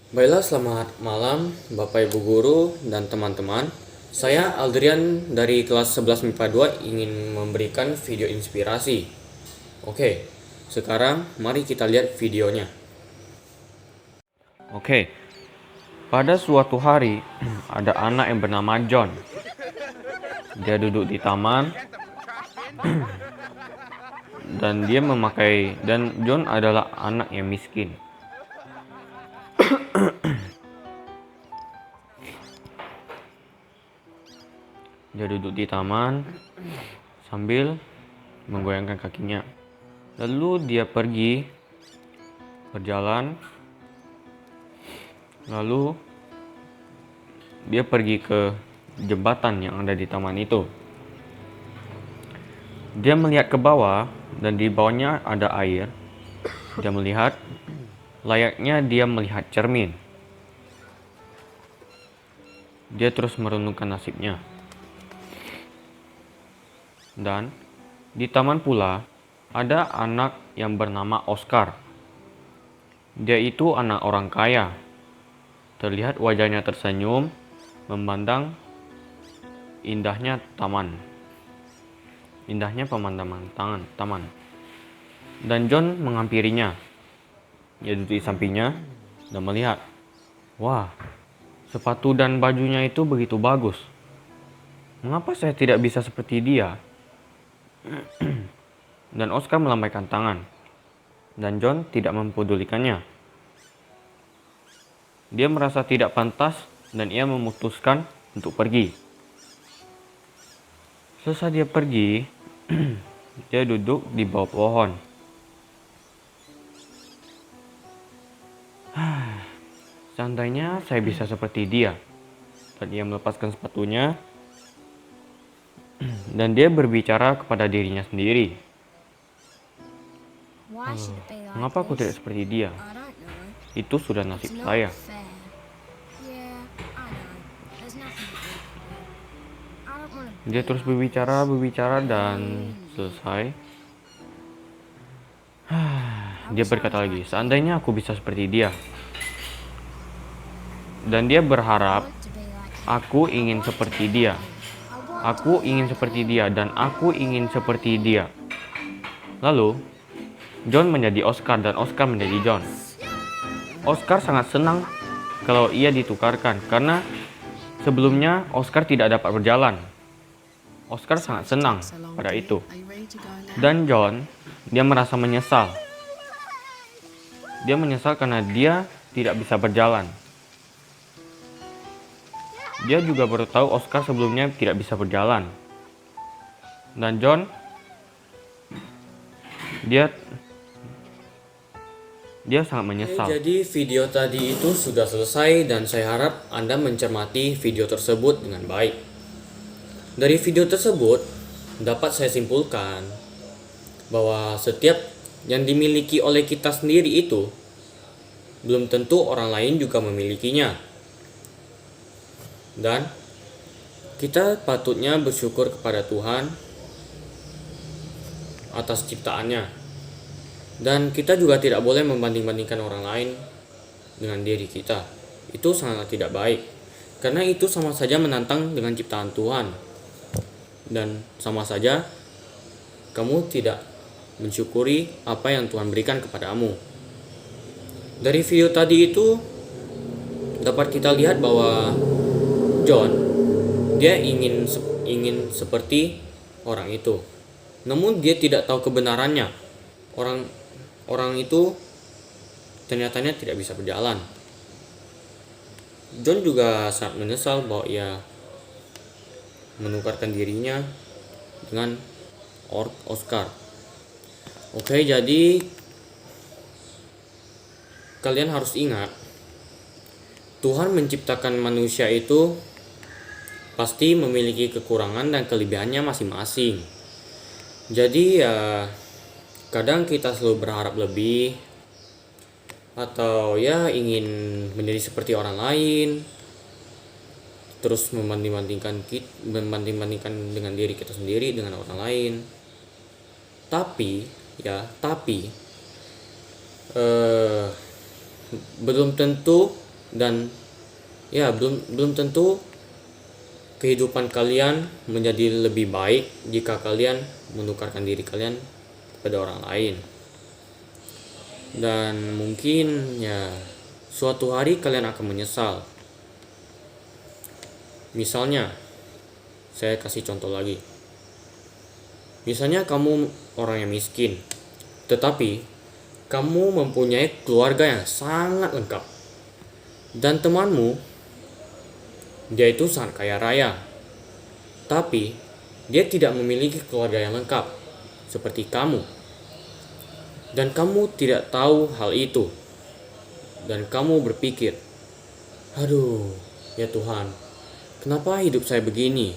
Baiklah, selamat malam Bapak Ibu Guru dan teman-teman. Saya Aldrian dari kelas 11 MIPA 2 ingin memberikan video inspirasi. Oke, sekarang mari kita lihat videonya. Oke, pada suatu hari ada anak yang bernama John. Dia duduk di taman dan John adalah anak yang miskin. Dia duduk di taman sambil menggoyangkan kakinya. Lalu dia pergi berjalan. Lalu dia pergi ke jembatan yang ada di taman itu. Dia melihat ke bawah dan di bawahnya ada air. Dia melihat layaknya dia melihat cermin. Dia terus merenungkan nasibnya. Dan di taman pula ada anak yang bernama Oscar. Dia itu anak orang kaya. Terlihat wajahnya tersenyum memandang indahnya pemandangan taman. Dan John menghampirinya. Dia duduk di sampingnya dan melihat, wah, sepatu dan bajunya itu begitu bagus. Mengapa saya tidak bisa seperti dia? Dan Oscar melambaikan tangan, dan John tidak mempedulikannya. Dia merasa tidak pantas dan ia memutuskan untuk pergi. Selesai dia pergi, dia duduk di bawah pohon. Seandainya saya bisa seperti dia. Dan ia melepaskan sepatunya dan dia berbicara kepada dirinya sendiri. Mengapa aku tidak seperti dia? Itu sudah nasib saya. Dia terus berbicara dan selesai. Dia berkata lagi, seandainya aku bisa seperti dia. Dan dia berharap, aku ingin seperti dia. Aku ingin seperti dia dan aku ingin seperti dia. Lalu, John menjadi Oscar dan Oscar menjadi John. Oscar sangat senang kalau ia ditukarkan karena sebelumnya Oscar tidak dapat berjalan. Oscar sangat senang pada itu. Dan John, dia merasa menyesal. Dia menyesal karena dia tidak bisa berjalan. Dia juga baru tahu Oscar sebelumnya tidak bisa berjalan. Dan John, dia sangat menyesal. Jadi video tadi itu sudah selesai dan saya harap Anda mencermati video tersebut dengan baik. Dari video tersebut dapat saya simpulkan bahwa setiap yang dimiliki oleh kita sendiri itu belum tentu orang lain juga memilikinya. Dan kita patutnya bersyukur kepada Tuhan atas ciptaannya. Dan kita juga tidak boleh membanding-bandingkan orang lain dengan diri kita. Itu sangat tidak baik. Karena itu sama saja menantang dengan ciptaan Tuhan. Dan sama saja kamu tidak mensyukuri apa yang Tuhan berikan kepadamu. Dari video tadi itu dapat kita lihat bahwa John, dia ingin seperti orang itu. Namun dia tidak tahu kebenarannya. Orang itu ternyata tidak bisa berjalan. John juga sangat menyesal bahwa ia menukarkan dirinya dengan Oscar. Oke, jadi kalian harus ingat, Tuhan menciptakan manusia itu pasti memiliki kekurangan dan kelebihannya masing-masing. Jadi ya kadang kita selalu berharap lebih atau ya ingin menjadi seperti orang lain, terus membanding-bandingkan dengan diri kita sendiri dengan orang lain. Tapi belum tentu Dan ya, belum tentu kehidupan kalian menjadi lebih baik jika kalian menukarkan diri kalian kepada orang lain. Dan mungkin ya suatu hari kalian akan menyesal. Misalnya, saya kasih contoh lagi. Misalnya kamu orang yang miskin, tetapi kamu mempunyai keluarga yang sangat lengkap. Dan temanmu, dia itu sangat kaya raya, tapi dia tidak memiliki keluarga yang lengkap seperti kamu. Dan kamu tidak tahu hal itu. Dan kamu berpikir, aduh, ya Tuhan, kenapa hidup saya begini?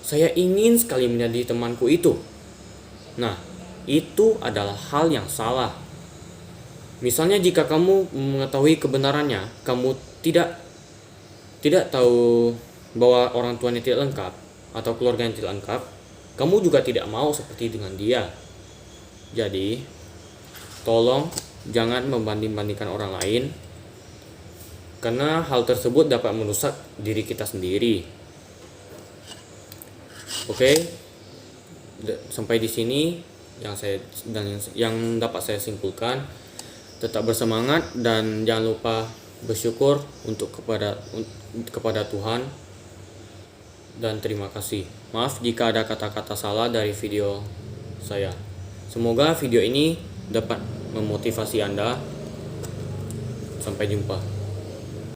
Saya ingin sekali menjadi temanku itu. Nah, itu adalah hal yang salah. Misalnya jika kamu mengetahui kebenarannya, kamu tidak tahu bahwa orang tuanya tidak lengkap atau keluarga yang tidak lengkap, kamu juga tidak mau seperti dengan dia. Jadi, tolong jangan membanding-bandingkan orang lain, karena hal tersebut dapat merusak diri kita sendiri. Oke, sampai di sini yang dapat saya simpulkan. Tetap bersemangat dan jangan lupa bersyukur kepada Tuhan, dan terima kasih. Maaf jika ada kata-kata salah dari video saya. Semoga video ini dapat memotivasi Anda. Sampai jumpa.